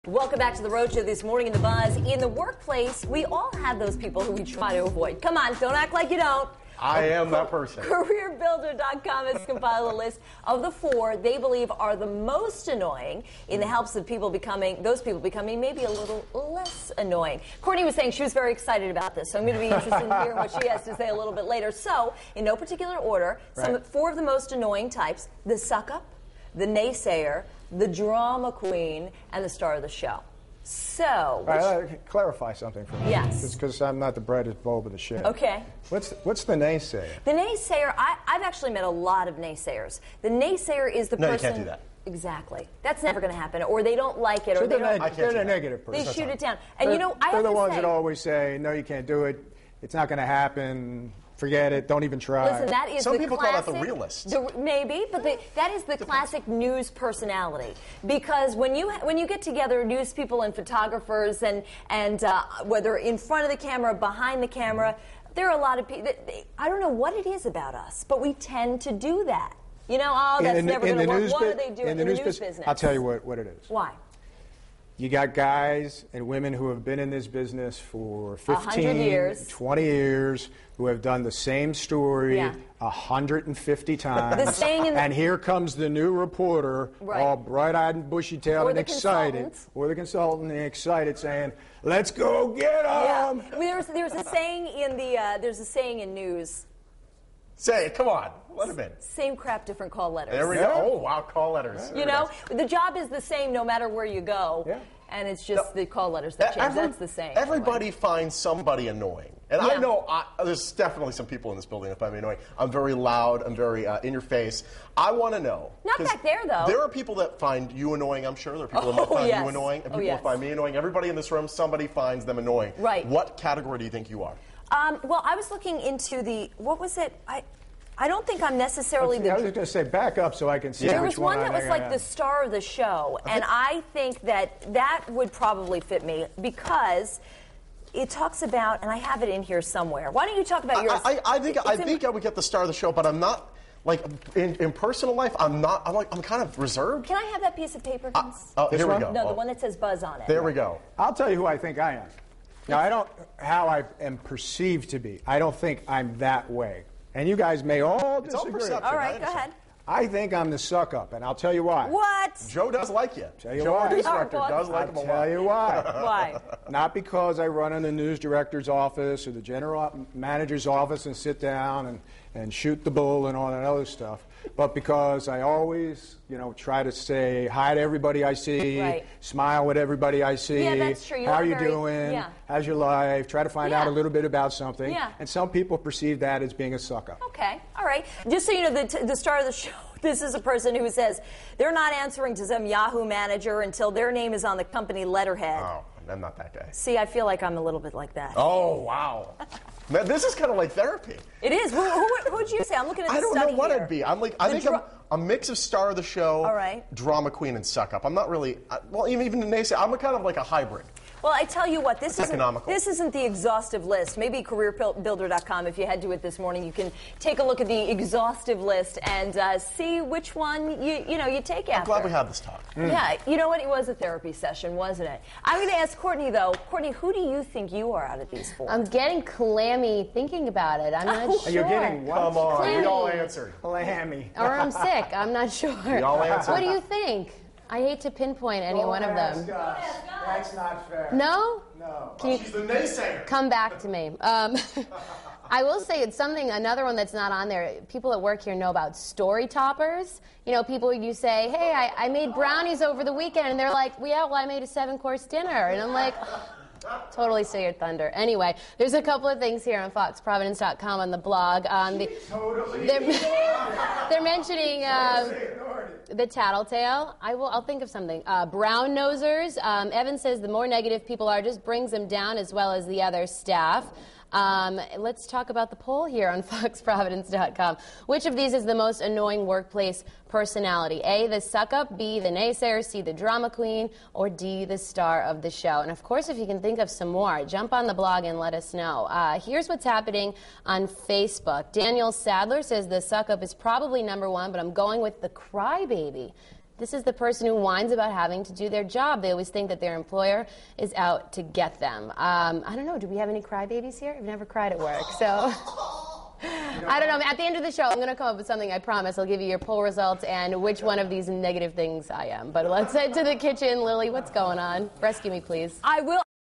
Welcome back to the Rhode Show this morning in the Buzz. In the workplace, we all have those people who we try to avoid. Come on, don't act like you don't. I am that person. CareerBuilder.com has compiled a list of the 4 they believe are the most annoying in the hopes of those people becoming maybe a little less annoying. Courtney was saying she was very excited about this, so I'm going to be interested in hearing what she has to say a little bit later. So, in no particular order, 4 of the most annoying types: the suck-up, the naysayer, the drama queen, and the star of the show. So, clarify something for me. Yes. Just because I'm not the brightest bulb of the ship. Okay. What's the naysayer? The naysayer, I've actually met a lot of naysayers. The naysayer is the person... No, you can't do that. Exactly. That's never going to happen. Or they don't like it, or they don't... They're the negative person. They shoot it down. And you know, they're the ones that always say, no, you can't do it. It's not going to happen. Forget it. Don't even try. Listen, that is Some the people classic, call that the realist. Maybe, but that is the classic news personality. Because when you get together news people and photographers and whether in front of the camera, behind the camera, there are a lot of people. I don't know what it is about us, but we tend to do that. You know, oh, that's never going to work. What are they doing in the news business? I'll tell you what it is. Why? You got guys and women who have been in this business for 15, years. 20 years, who have done the same story 150 times. And here comes the new reporter, all bright-eyed and bushy-tailed and excited. Or the consultant and excited, saying, let's go get them! Yeah. There's a saying in news. Say it, come on, let him in. Same crap, different call letters. There we go. Oh, wow, call letters. You know, the job is the same no matter where you go. Yeah. And it's just the call letters that change. That's the same. Everybody finds somebody annoying. And I know there's definitely some people in this building that find me annoying. I'm very loud. I'm very in your face. I want to know. Not back there, though. There are people that find you annoying, I'm sure. There are people that find you annoying. And people that find me annoying. Everybody in this room, somebody finds them annoying. Right. What category do you think you are? Well, I was looking into what was it? I don't think I'm necessarily I was just going to say, back up so I can see There which was one that was like the star of the show, and I think that would probably fit me because it talks about, and I have it in here somewhere. Why don't you talk about yours? I think I would get the star of the show, but I'm not. Like in personal life, I'm kind of reserved. Can I have that piece of paper, Vince? Here we go. No, the one that says Buzz on it. There we go. I'll tell you who I think I am. Now, how I am perceived to be. I don't think I'm that way. And you guys may all disagree. All right, go ahead. I think I'm the suck-up, and I'll tell you why. What? Joe does like you. Tell you Joe, why. our news director, does like him a lot. I'll tell you why. Why? Not because I run in the news director's office or the general manager's office and sit down and shoot the bull and all that other stuff, but because I always, try to say hi to everybody I see, smile with everybody I see. Yeah, that's true. How are you doing? Yeah. How's your life? Try to find out a little bit about something. Yeah. And some people perceive that as being a suck-up. Okay, all right. Just so you know, the star of the show, this is a person who says they're not answering to some Yahoo manager until their name is on the company letterhead. Oh, I'm not that guy. See, I feel like I'm a little bit like that. Oh, wow. Man, this is kind of like therapy. It is. Who'd you say? I'm looking at the I don't know what here. I'd be. I think I'm a mix of star of the show, drama queen, and suck up. I'm not really, even the naysayer, I'm kind of like a hybrid. Well, I tell you what, this This isn't the exhaustive list. Maybe CareerBuilder.com, if you head to it this morning, you can take a look at the exhaustive list and see which one you take after. I'm glad we had this talk. Yeah, you know what? It was a therapy session, wasn't it? I'm going to ask Courtney, though. Courtney, who do you think you are out of these 4? I'm getting clammy thinking about it. I'm not sure. You're getting what? Come on, Clammy. we all answered. Clammy. Or I'm sick. I'm not sure. We all answered. What do you think? I hate to pinpoint any one of them. That's not fair. No? No. She's the naysayer. Come back to me. I will say it's another one that's not on there. People at work here know about story toppers. People you say, hey, I made brownies over the weekend, and they're like, I made a 7-course dinner. And I'm like, totally steal your thunder. Anyway, there's a couple of things here on FoxProvidence.com on the blog. They're mentioning the tattletale. I'll think of something. Brown nosers. Evan says the more negative people are, just brings them down as well as the other staff. Let's talk about the poll here on FoxProvidence.com. Which of these is the most annoying workplace personality? A, the suck-up, B, the naysayer, C, the drama queen, or D, the star of the show? And of course, if you can think of some more, jump on the blog and let us know. Here's what's happening on Facebook. Daniel Sadler says the suck-up is probably number 1, but I'm going with the crybaby. This is the person who whines about having to do their job. They always think that their employer is out to get them. I don't know. Do we have any crybabies here? I've never cried at work, so... I don't know. At the end of the show, I'm going to come up with something, I promise. I'll give you your poll results and which one of these negative things I am. But let's head to the kitchen. Lily, what's going on? Rescue me, please. I will.